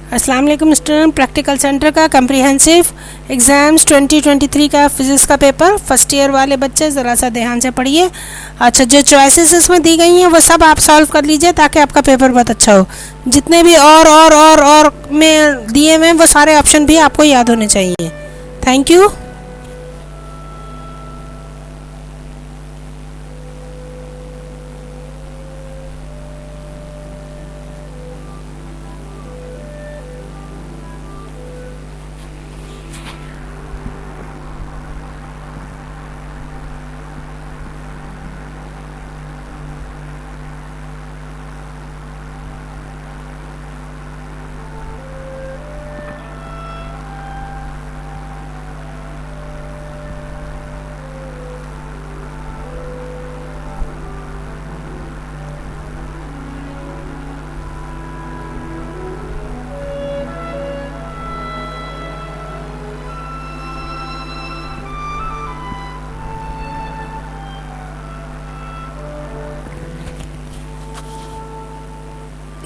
अस्सलाम वालेकुम student. Practical centre का कम्प्रीहेंसिव एग्ज़ाम्स 2023 का फिज़िक्स का पेपर फर्स्ट ईयर वाले बच्चे ज़रा सा ध्यान से पढ़िए। अच्छा, जो चॉइसेस इसमें दी गई हैं वो सब आप सॉल्व कर लीजिए ताकि आपका पेपर बहुत अच्छा हो। जितने भी और में दिए हुए हैं वो सारे ऑप्शन भी आपको याद होने चाहिए। Thank you.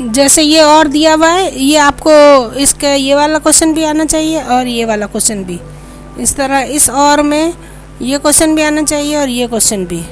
जैसे ये और दिया हुआ है, ये आपको इसका ये वाला क्वेश्चन भी आना चाहिए और ये वाला क्वेश्चन भी। इस तरह इस और में ये क्वेश्चन भी आना चाहिए और ये क्वेश्चन भी।